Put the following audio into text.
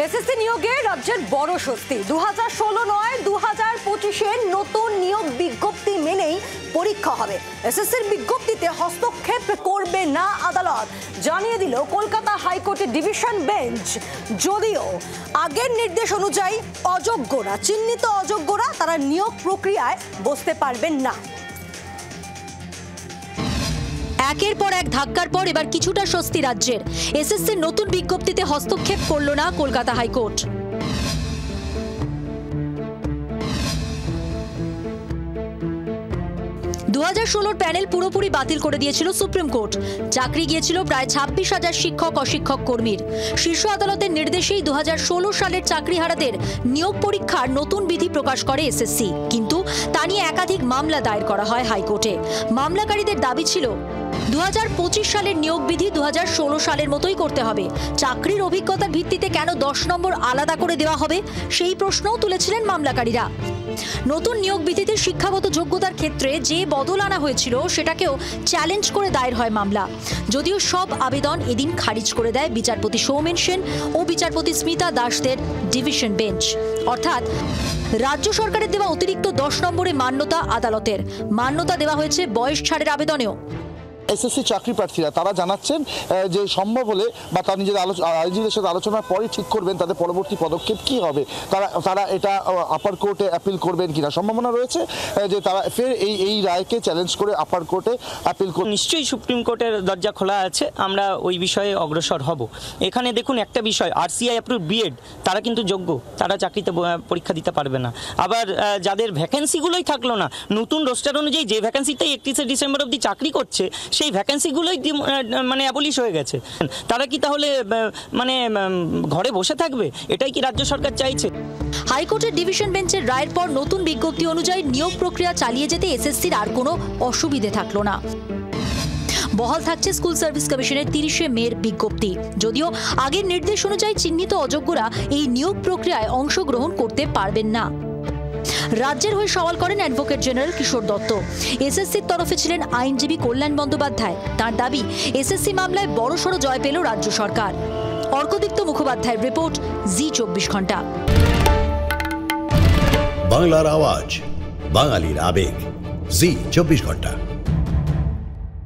SSC নিয়োগে রাজ্যের বড় স্বস্তি। 2016 নয় 2025-এ নতুন নিয়োগ বিজ্ঞপ্তি মেনেই পরীক্ষা হবে। এসএসসির বিজ্ঞপ্তিতে হস্তক্ষেপ করবে না আদালত, জানিয়ে দিল কলকাতা হাইকোর্টের ডিভিশন বেঞ্চ। যদিও আগের নির্দেশ অনুযায়ী অযোগ্যরা, চিহ্নিত অযোগ্যরা তারা নিয়োগ প্রক্রিয়ায় বসতে পারবেন না। একের পর এক ধাক্কার পর এবার কিছুটা স্বস্তি রাজ্যের। এসএসসির নতুন বিজ্ঞপ্তিতে হস্তক্ষেপ করল না কলকাতা হাইকোর্ট। 2016 প্যানেল পুরোপুরি বাতিল করে দিয়েছিল সুপ্রিম কোর্ট। চাকরি গিয়েছিল প্রায় 26,000 শিক্ষক অশিক্ষক কর্মীর। শীর্ষ আদালতের নির্দেশেই 2016 সালের চাকরিহারাদের নিয়োগ পরীক্ষার নতুন বিধি প্রকাশ করে এসএসসি। কিন্তু তা নিয়ে একাধিক মামলা দায়ের করা হয় হাইকোর্টে। মামলাকারীদের দাবি ছিল 2025 সালের নিয়োগ বিধি 2016 সালের মতোই করতে হবে। চাকরির অভিজ্ঞতার ভিত্তিতে কেন 10 নম্বর আলাদা করে দেওয়া হবে, সেই প্রশ্নও তুলেছিলেন মামলাকারীরা। নতুন নিয়োগ বিধিতে শিক্ষাগত যোগ্যতার ক্ষেত্রে যে বদল আনা হয়েছিল সেটাকেও চ্যালেঞ্জ করে দায়ের হয় মামলা। যদিও সব আবেদন এদিন খারিজ করে দেয় বিচারপতি সৌমেন সেন ও বিচারপতি স্মিতা দাসদের ডিভিশন বেঞ্চ। অর্থাৎ রাজ্য সরকারের দেওয়া অতিরিক্ত 10 নম্বরে মান্যতা আদালতের। মান্যতা দেওয়া হয়েছে বয়স ছাড়ের আবেদনেও। এসএসসি চাকরি প্রার্থীরা তারা জানাচ্ছেন যে সম্ভব হলে বা তারা নিজেদের আইনজীবীদের সাথে আলোচনার পরে ঠিক করবেন তাদের পরবর্তী পদক্ষেপ কি হবে। তারা এটা আপার কোর্টে অ্যাপিল করবেন কিনা, সম্ভাবনা রয়েছে যে তারা ফের এই রায়কে চ্যালেঞ্জ করে আপার কোর্টে অ্যাপিল করবে। নিশ্চয়ই সুপ্রিম কোর্টের দরজা খোলা আছে, আমরা ওই বিষয়ে অগ্রসর হব। এখানে দেখুন একটা বিষয়, RCI অ্যাপ্রুভ বিএড তারা কিন্তু যোগ্য, তারা চাকরিতে পরীক্ষা দিতে পারবে না। আবার যাদের ভ্যাকেন্সিগুলোই থাকলো না, নতুন রোস্টার অনুযায়ী যে ভ্যাকেন্সিতেই 31শে ডিসেম্বর অবধি চাকরি করছে সেই ভ্যাকেন্সিগুলোই মানে অ্যাবলিশ হয়ে গেছে, তারা কি তাহলে মানে ঘরে বসে থাকবে? এটাই কি রাজ্য সরকার চাইছে? হাইকোর্টের ডিভিশন বেঞ্চের রায়ের পর নতুন বিজ্ঞপ্তি অনুযায়ী নিয়োগ প্রক্রিয়া চালিয়ে যেতে এসএসসির আর কোনো অসুবিধে থাকলো না। বহাল থাকছে স্কুল সার্ভিস কমিশনের 30শে মের বিজ্ঞপ্তি। যদিও আগের নির্দেশ অনুযায়ী চিহ্নিত অযোগ্যরা এই নিয়োগ প্রক্রিয়ায় অংশগ্রহণ করতে পারবেন না। রাজ্যের হয়ে সওয়াল করেন অ্যাডভোকেট জেনারেল কিশোর দত্ত। এসএসসির তরফে ছিলেন আইনজীবী কল্যাণ বন্দ্যোপাধ্যায়। তার দাবি, এসএসসি মামলায় বড়সড় জয় পেল রাজ্য সরকার। অর্কদীপ্ত মুখোপাধ্যায়ের রিপোর্ট, জি 24 ঘন্টা। বাংলার আওয়াজ, বাঙালির আবেগ, জি 24 ঘন্টা।